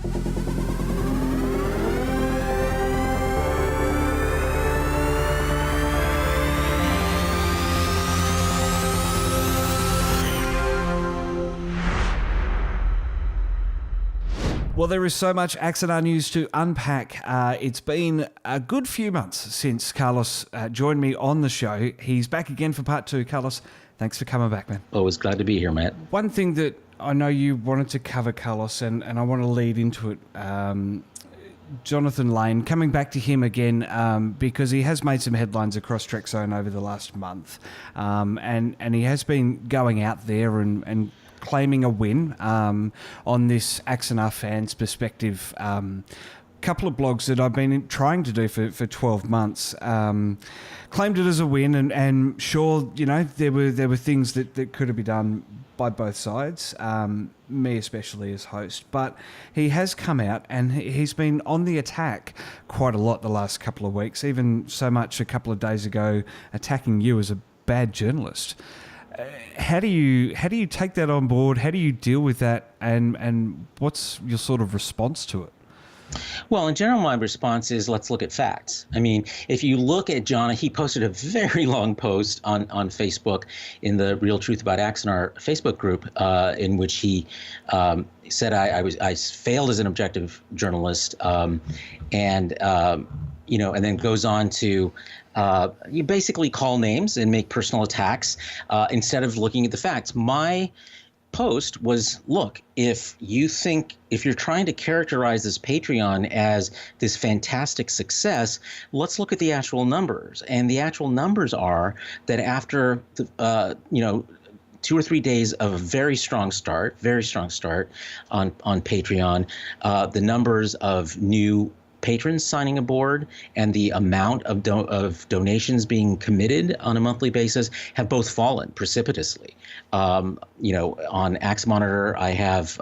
Well, there is so much Axanar news to unpack. It's been a good few months since Carlos joined me on the show. He's back again for part 2. Carlos, thanks for coming back, man. Always glad to be here, Matt. One thing that I know you wanted to cover, Carlos, and I want to lead into it, Jonathan Lane, coming back to him again because he has made some headlines across Trekzone over the last month, and he has been going out there and claiming a win on this Axanar fans' perspective. Couple of blogs that I've been trying to do for 12 months claimed it as a win, and sure, you know, there were things that could have been done by both sides, me especially as host, but he has come out and he's been on the attack quite a lot the last couple of weeks, even so much a couple of days ago attacking you as a bad journalist. How do you take that on board? How do you deal with that? And what's your sort of response to it? Well, in general, my response is let's look at facts. I mean, if you look at John, he posted a very long post on Facebook in the Real Truth About Axanar Facebook group in which he said I failed as an objective journalist, and then goes on to you basically call names and make personal attacks instead of looking at the facts. My post was, look, if you're trying to characterize this Patreon as this fantastic success, let's look at the actual numbers. And the actual numbers are that after 2 or 3 days of a very strong start on Patreon, the numbers of new patrons signing aboard and the amount of donations being committed on a monthly basis have both fallen precipitously. On Axamonitor, I have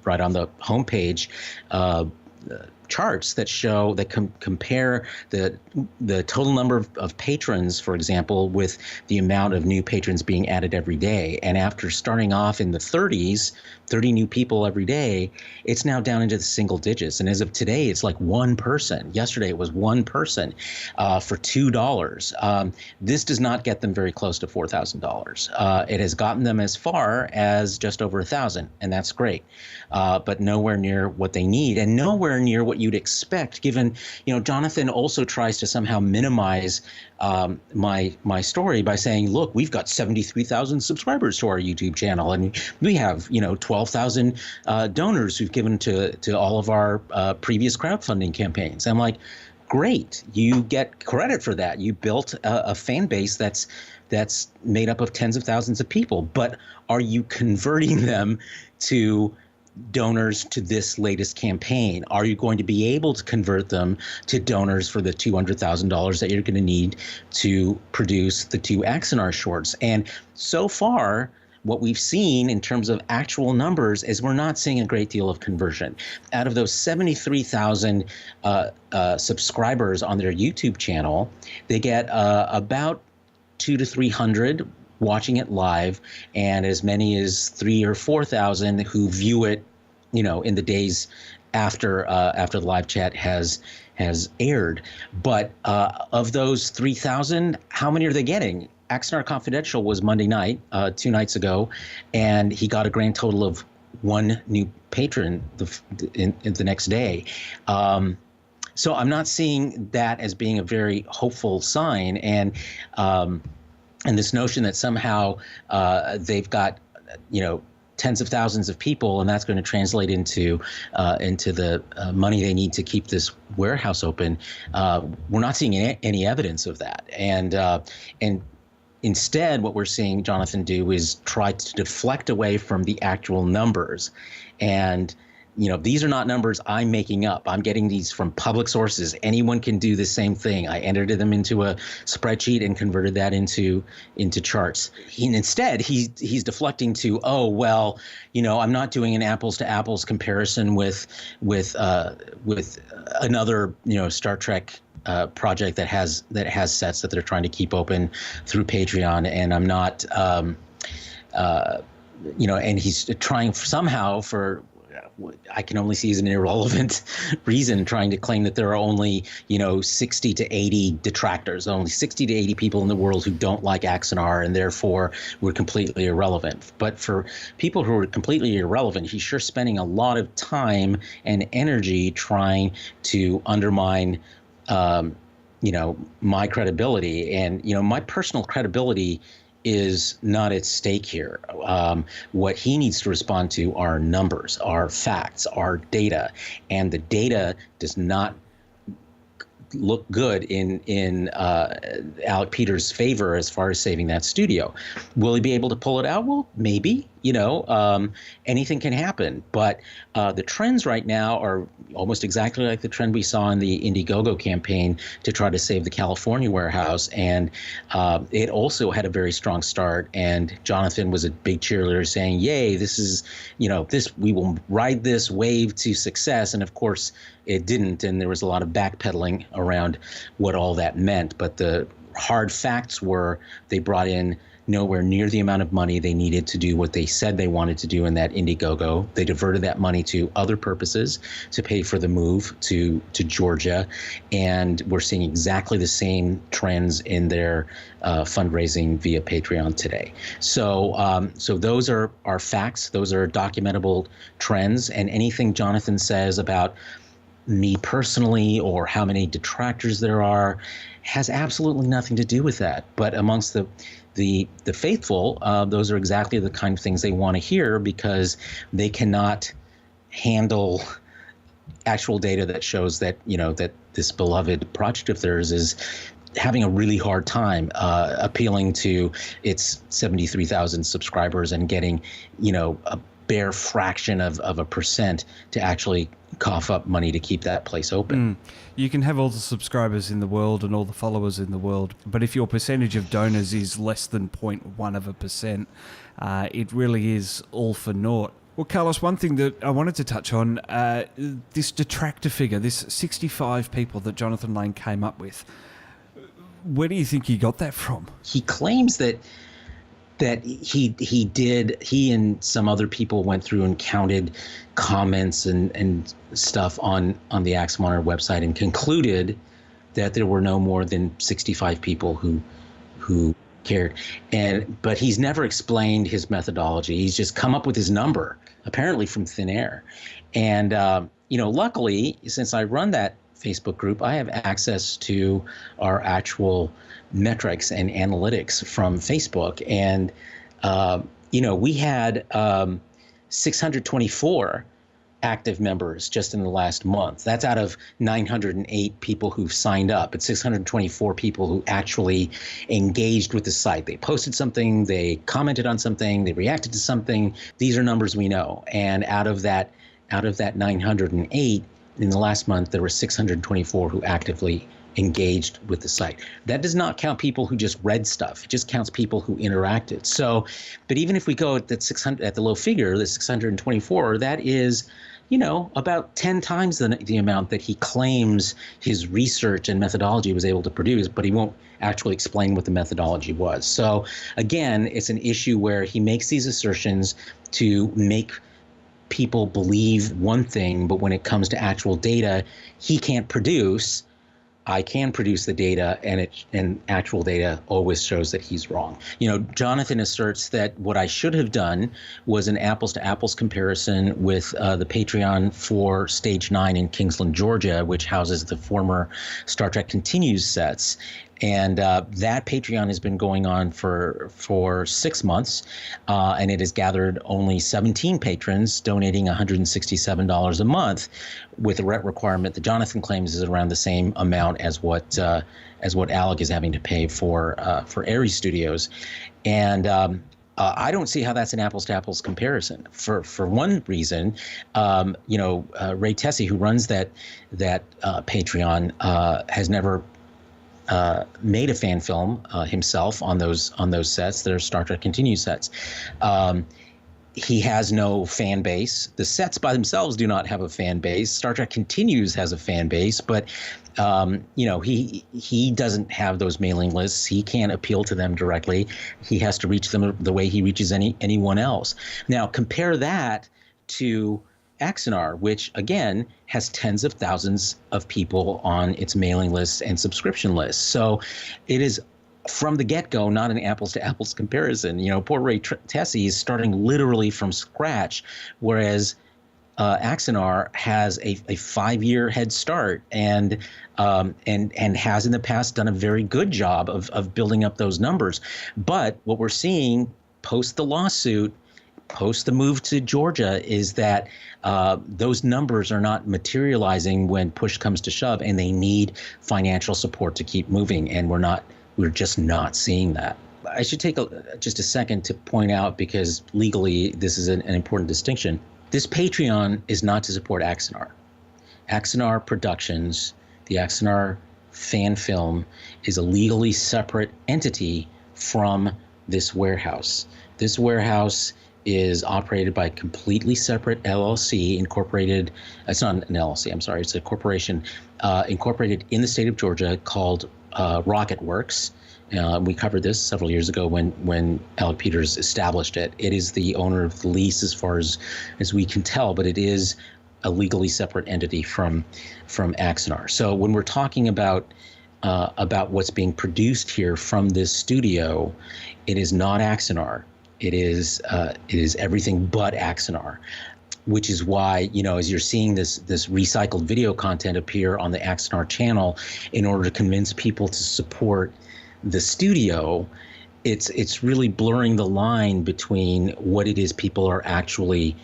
right on the homepage charts that show that compare the total number of patrons, for example, with the amount of new patrons being added every day. And after starting off in the 30s, 30 new people every day, it's now down into the single digits. And as of today, it's like one person. Yesterday, it was one person for $2. This does not get them very close to $4,000. It has gotten them as far as just over $1,000, and that's great. But nowhere near what they need, and nowhere near what you'd expect, given, Jonathan also tries to somehow minimize my story by saying, look, we've got 73,000 subscribers to our YouTube channel, and we have 12,000 donors who've given to all of our previous crowdfunding campaigns. I'm like, great, you get credit for that. You built a fan base that's made up of tens of thousands of people, but are you converting them to donors to this latest campaign? Are you going to be able to convert them to donors for the $200,000 that you're going to need to produce the 2 Axanar shorts? And so far, what we've seen in terms of actual numbers is we're not seeing a great deal of conversion. Out of those 73,000 subscribers on their YouTube channel, they get about 200 to 300 watching it live, and as many as 3,000 or 4,000 who view it, in the days after the live chat has aired. But of those 3,000, how many are they getting? Axanar Confidential was Monday night, 2 nights ago, and he got a grand total of 1 new patron in the next day. So I'm not seeing that as being a very hopeful sign, and this notion that somehow they've got tens of thousands of people, and that's going to translate into the money they need to keep this warehouse open. We're not seeing any evidence of that, and instead, what we're seeing Jonathan do is try to deflect away from the actual numbers, and these are not numbers I'm making up. I'm getting these from public sources. Anyone can do the same thing. I entered them into a spreadsheet and converted that into charts. Instead, he's deflecting to, I'm not doing an apples to apples comparison with another Star Trek project that has sets that they're trying to keep open through Patreon, and I'm not and he's trying somehow for I can only see as an irrelevant reason, trying to claim that there are only 60 to 80 detractors, only 60 to 80 people in the world who don't like Axanar, and therefore we're completely irrelevant. But for people who are completely irrelevant, he's sure spending a lot of time and energy trying to undermine my credibility, and my personal credibility is not at stake here. What he needs to respond to are numbers, are facts, are data, and the data does not look good in Alec Peters' favor as far as saving that studio. Will he be able to pull it out? Well, maybe. Anything can happen. But the trends right now are almost exactly like the trend we saw in the Indiegogo campaign to try to save the California warehouse. And it also had a very strong start. And Jonathan was a big cheerleader saying, yay, this is, we will ride this wave to success. And of course, it didn't. And there was a lot of backpedaling around what all that meant. But the hard facts were they brought in nowhere near the amount of money they needed to do what they said they wanted to do in that Indiegogo. They diverted that money to other purposes, to pay for the move to Georgia. And we're seeing exactly the same trends in their fundraising via Patreon today. So those are facts. Those are documentable trends. And anything Jonathan says about me personally or how many detractors there are has absolutely nothing to do with that. But amongst the faithful, those are exactly the kind of things they want to hear, because they cannot handle actual data that shows that that this beloved project of theirs is having a really hard time appealing to its 73,000 subscribers and getting a bare fraction of a percent to actually cough up money to keep that place open. You can have all the subscribers in the world and all the followers in the world, but if your percentage of donors is less than 0.1%, it really is all for naught. Well, Carlos, one thing that I wanted to touch on, this detractor figure, this 65 people that Jonathan Lane came up with, where do you think he got that from? He claims that he and some other people went through and counted comments and stuff on the Axamonitor website and concluded that there were no more than 65 people who cared. But he's never explained his methodology. He's just come up with his number, apparently from thin air. And luckily, since I run that Facebook group, I have access to our actual metrics and analytics from Facebook. And, we had 624 active members just in the last month. That's out of 908 people who've signed up. It's 624 people who actually engaged with the site. They posted something, they commented on something, they reacted to something. These are numbers we know. And out of that 908, in the last month, there were 624 who actively engaged with the site. That does not count people who just read stuff. It just counts people who interacted. So, but even if we go at that 600, at the low figure, the 624, that is, about 10 times the amount that he claims his research and methodology was able to produce, but he won't actually explain what the methodology was. So again, it's an issue where he makes these assertions to make people believe one thing, but when it comes to actual data, he can't produce. I can produce the data, and actual data always shows that he's wrong. Jonathan asserts that what I should have done was an apples to apples comparison with the Patreon for Stage 9 in Kingsland, Georgia, which houses the former Star Trek Continues sets. And that Patreon has been going on for 6 months, and it has gathered only 17 patrons donating $167 a month, with a rent requirement that Jonathan claims is around the same amount as what Alec is having to pay for Ares Studios. And I don't see how that's an apples to apples comparison. For one reason, Ray Tessie, who runs that Patreon, has never made a fan film himself on those sets. They're Star Trek Continue sets. He has no fan base. The sets by themselves do not have a fan base. Star Trek Continues has a fan base, but he doesn't have those mailing lists. He can't appeal to them directly. He has to reach them the way he reaches anyone else. Now compare that to Axanar, which again has tens of thousands of people on its mailing lists and subscription lists. So it is from the get-go not an apples to apples comparison. Poor Ray Tessie is starting literally from scratch, whereas Axanar has a 5-year head start and has in the past done a very good job of building up those numbers. But what we're seeing post the lawsuit, post the move to Georgia, is that those numbers are not materializing when push comes to shove, and they need financial support to keep moving. And we're just not seeing that. I should take just a second to point out, because legally this is an important distinction. This Patreon is not to support Axanar. Axanar Productions, the Axanar fan film, is a legally separate entity from this warehouse. This warehouse is operated by a completely separate LLC incorporated. It's not an LLC, I'm sorry. It's a corporation incorporated in the state of Georgia called Rocket Works. We covered this several years ago when Alec Peters established it. It is the owner of the lease as far as we can tell, but it is a legally separate entity from Axanar. So when we're talking about what's being produced here from this studio, it is not Axanar. It is everything but Axanar, which is why, as you're seeing this recycled video content appear on the Axanar channel in order to convince people to support the studio, it's really blurring the line between what it is people are actually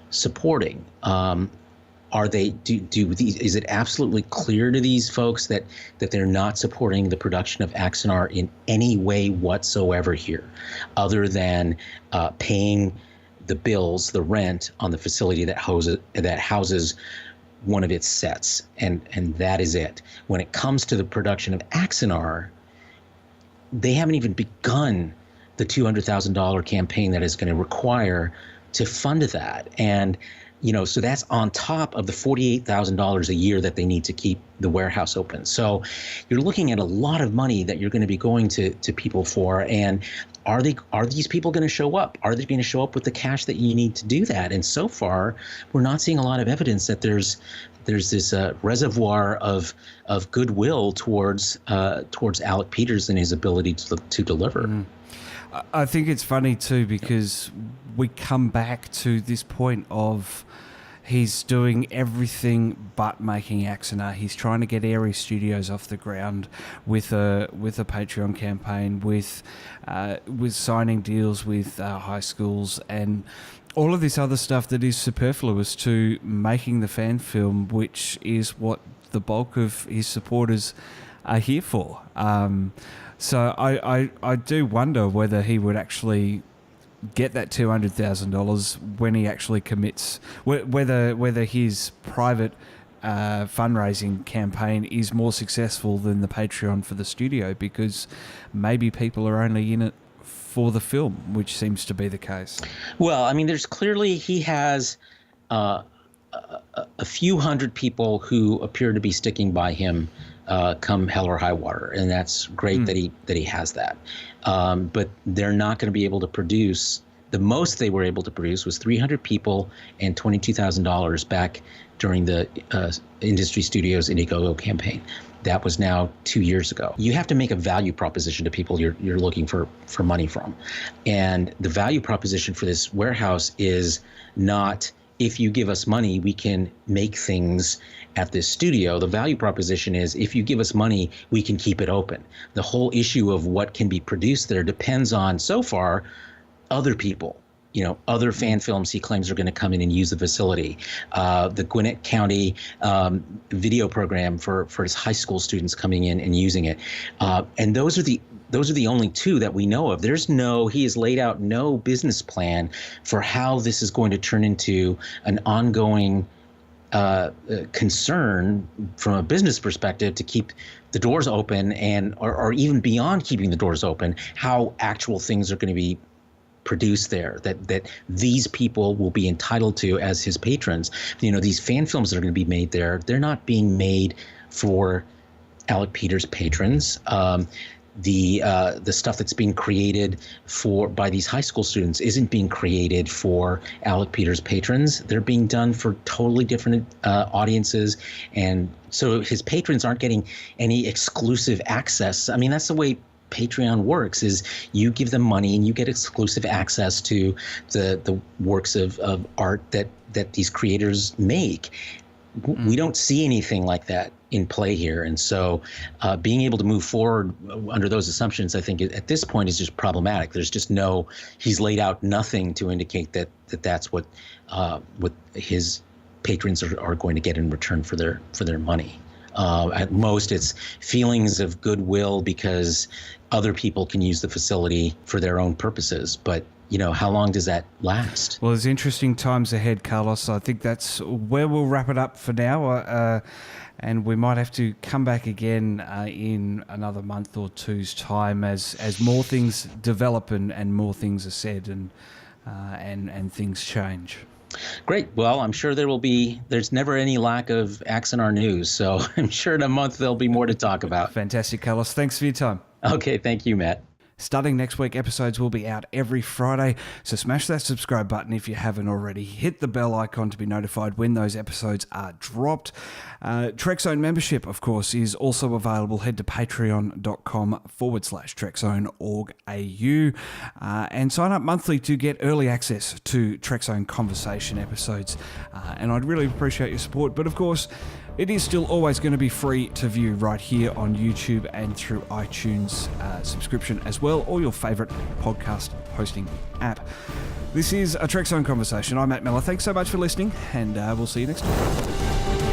supporting. Is it absolutely clear to these folks that they're not supporting the production of Axanar in any way whatsoever here, other than paying the bills, the rent on the facility that houses one of its sets, and that is it. When it comes to the production of Axanar, they haven't even begun the $200,000 campaign that is going to require to fund that. And, so that's on top of the $48,000 a year that they need to keep the warehouse open. So you're looking at a lot of money that you're going to be going to people for. And are these people going to show up? Are they going to show up with the cash that you need to do that? And so far, we're not seeing a lot of evidence that there's this reservoir of goodwill towards Alec Peters and his ability to deliver. I think it's funny too, because we come back to this point of he's doing everything but making Axanar. He's trying to get Airy Studios off the ground with a Patreon campaign, with signing deals with high schools and all of this other stuff that is superfluous to making the fan film, which is what the bulk of his supporters are here for. So I do wonder whether he would actually get that $200,000 when he actually commits, whether his private fundraising campaign is more successful than the Patreon for the studio, because maybe people are only in it for the film, which seems to be the case. Well, I mean, there's clearly, he has a few hundred people who appear to be sticking by him come hell or high water, and that's great that he has that. But they're not going to be able to produce. The most they were able to produce was 300 people and $22,000 back during the Industry Studios Indiegogo campaign. That was now 2 years ago. You have to make a value proposition to people you're looking for money from. And the value proposition for this warehouse is not, if you give us money, we can make things at this studio. The value proposition is, if you give us money, we can keep it open. The whole issue of what can be produced there depends on, so far, other people. Other fan films he claims are going to come in and use the facility. The Gwinnett County video program for his high school students coming in and using it. And those are the only two that we know of. He has laid out no business plan for how this is going to turn into an ongoing concern from a business perspective to keep the doors open, or even beyond keeping the doors open, how actual things are going to be produced there that these people will be entitled to as his patrons. These fan films that are going to be made there, they're not being made for Alec Peters' patrons. the stuff that's being created by these high school students isn't being created for Alec Peters patrons. They're being done for totally different audiences, and so his patrons aren't getting any exclusive access. I mean, that's the way Patreon works, is you give them money and you get exclusive access to the works of art that these creators make. We don't see anything like that in play here. And so being able to move forward under those assumptions, I think at this point is just problematic. There's just he's laid out nothing to indicate that's what his patrons are going to get in return for their money. At most, it's feelings of goodwill because other people can use the facility for their own purposes. But, how long does that last? Well, there's interesting times ahead, Carlos. I think that's where we'll wrap it up for now. And we might have to come back again in another month or two's time as more things develop and more things are said and things change. Great. Well, I'm sure there's never any lack of Axanar news, so I'm sure in a month there'll be more to talk about. Fantastic, Carlos. Thanks for your time. Okay, thank you, Matt. Starting next week, episodes will be out every Friday, so smash that subscribe button if you haven't already. Hit the bell icon to be notified when those episodes are dropped. Trekzone membership, of course, is also available. Head to patreon.com/Trekzone.org.au and sign up monthly to get early access to Trekzone conversation episodes. And I'd really appreciate your support. But of course, it is still always going to be free to view right here on YouTube and through iTunes subscription as well, or your favourite podcast hosting app. This is a Trekzone Conversation. I'm Matt Miller. Thanks so much for listening, and we'll see you next time.